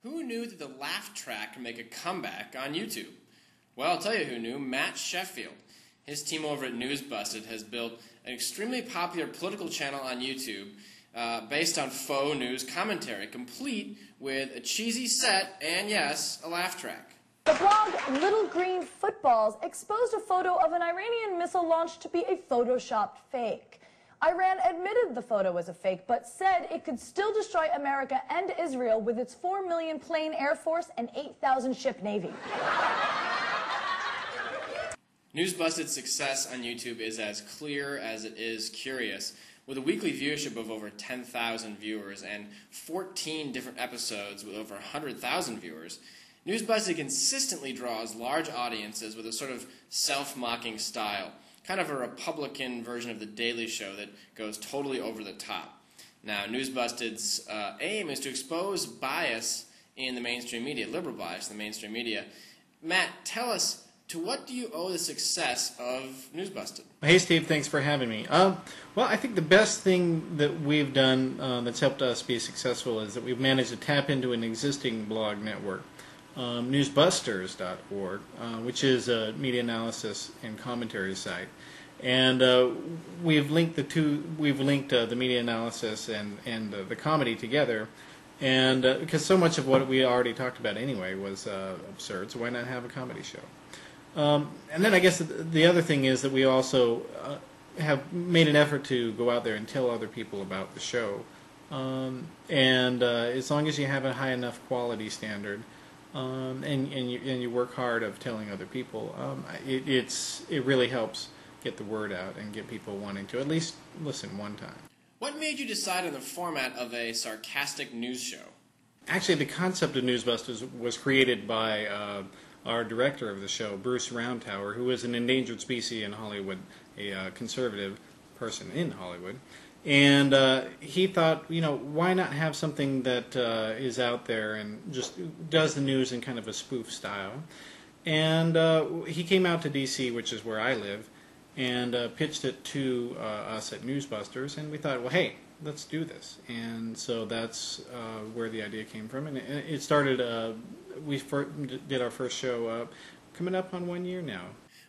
Who knew that the laugh track could make a comeback on YouTube? Well, I'll tell you who knew, Matt Sheffield. His team over at Newsbusted has built an extremely popular political channel on YouTube based on faux news commentary, complete with a cheesy set and, yes, a laugh track. The blog Little Green Footballs exposed a photo of an Iranian missile launch to be a photoshopped fake. Iran admitted the photo was a fake, but said it could still destroy America and Israel with its 4 million plane Air Force and 8,000 ship Navy. Newsbusted's success on YouTube is as clear as it is curious. With a weekly viewership of over 10,000 viewers and 14 different episodes with over 100,000 viewers, Newsbusted consistently draws large audiences with a sort of self-mocking style, kind of a Republican version of The Daily Show that goes totally over the top. Now, Newsbusted's aim is to expose bias in the mainstream media, liberal bias in the mainstream media. Matt, tell us, to what do you owe the success of Newsbusted? Hey, Steve, thanks for having me. Well, I think the best thing that we've done that's helped us be successful is that we've managed to tap into an existing blog network, newsbusters.org, which is a media analysis and commentary site. And we've linked the two. We've linked the media analysis and the comedy together. And because so much of what we already talked about anyway was absurd, so why not have a comedy show? And then I guess the other thing is that we also have made an effort to go out there and tell other people about the show. And as long as you have a high enough quality standard and you work hard of telling other people, it really helps get the word out and get people wanting to at least listen one time. What made you decide on the format of a sarcastic news show? Actually, the concept of Newsbusters was created by our director of the show, Bruce Roundtower, who is an endangered species in Hollywood, a conservative person in Hollywood. And he thought, why not have something that is out there and just does the news in kind of a spoof style. And he came out to D.C., which is where I live, and pitched it to us at Newsbusters, and we thought, well, hey, let's do this. And so that's where the idea came from. And it started, we did our first show coming up on 1 year now.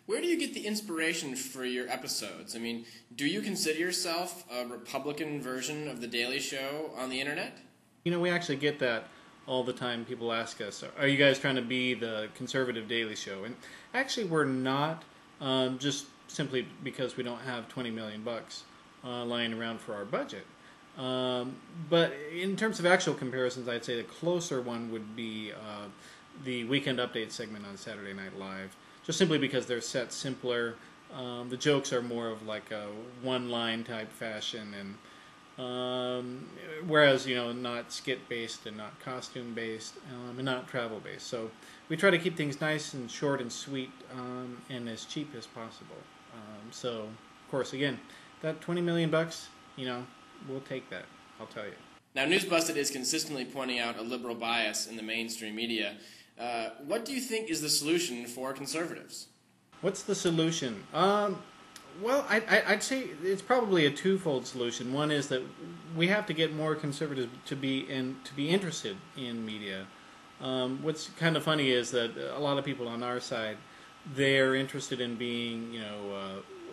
Where do you get the inspiration for your episodes? I mean, do you consider yourself a Republican version of The Daily Show on the internet? We actually get that all the time. People ask us, are you guys trying to be the conservative Daily Show? And actually we're not, just simply because we don't have $20 million lying around for our budget. But in terms of actual comparisons, I'd say the closer one would be the Weekend Update segment on Saturday Night Live, just simply because they're set simpler. The jokes are more of like a one-line type fashion, and whereas not skit-based and not costume-based and not travel-based. So we try to keep things nice and short and sweet and as cheap as possible. So of course, again, that $20 million, we'll take that, I'll tell you. Now, Newsbusted is consistently pointing out a liberal bias in the mainstream media. What do you think is the solution for conservatives? What's the solution? Well, I'd say it's probably a twofold solution. One is that we have to get more conservatives to be interested in media. What's kind of funny is that a lot of people on our side, they're interested in being,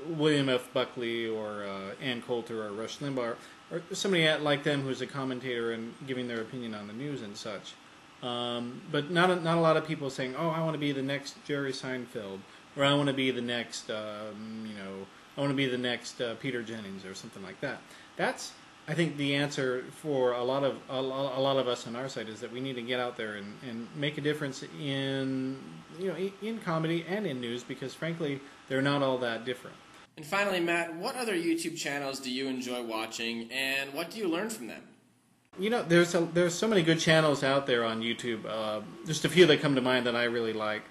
William F. Buckley or Ann Coulter or Rush Limbaugh, or somebody like them who's a commentator and giving their opinion on the news and such. But not a lot of people saying, oh, I want to be the next Jerry Seinfeld, or I want to be the next, I want to be the next Peter Jennings or something like that. That's, I think, the answer for a lot of us on our side, is that we need to get out there and make a difference in in comedy and in news, because frankly they're not all that different. And finally, Matt, what other YouTube channels do you enjoy watching, and what do you learn from them? There's so many good channels out there on YouTube. Just a few that come to mind that I really like.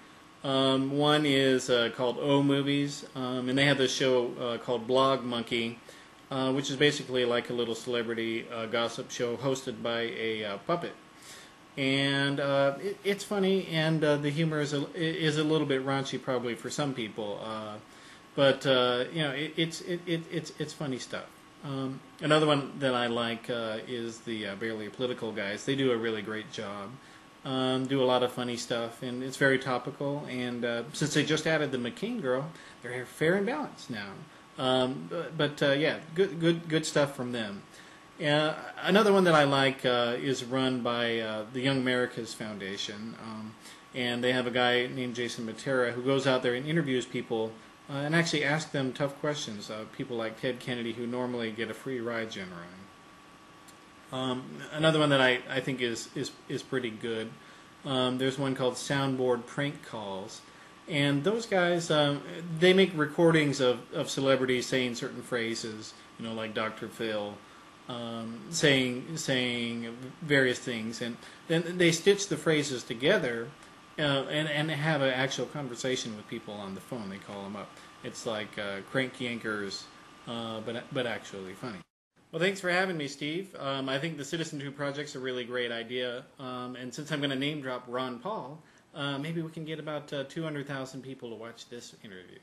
One is called O Movies, and they have this show called Blog Monkey, which is basically like a little celebrity gossip show hosted by a puppet. And it's funny, and the humor is a little bit raunchy probably for some people, but it's funny stuff. Another one that I like is the Barely Political guys. They do a really great job. do a lot of funny stuff, and it's very topical. And since they just added the McCain girl, they're fair and balanced now. Yeah, good stuff from them. Another one that I like is run by the Young Americas Foundation, and they have a guy named Jason Matera who goes out there and interviews people and actually asks them tough questions. People like Ted Kennedy, who normally get a free ride generally. Another one that I think is pretty good. There's one called Soundboard Prank Calls, and those guys they make recordings of celebrities saying certain phrases, like Dr. Phil, saying various things, and then they stitch the phrases together and have an actual conversation with people on the phone. They call them up. It's like crank yankers, but actually funny. Well, thanks for having me, Steve. I think the Citizentube project's a really great idea. And since I'm going to name drop Ron Paul, maybe we can get about 200,000 people to watch this interview.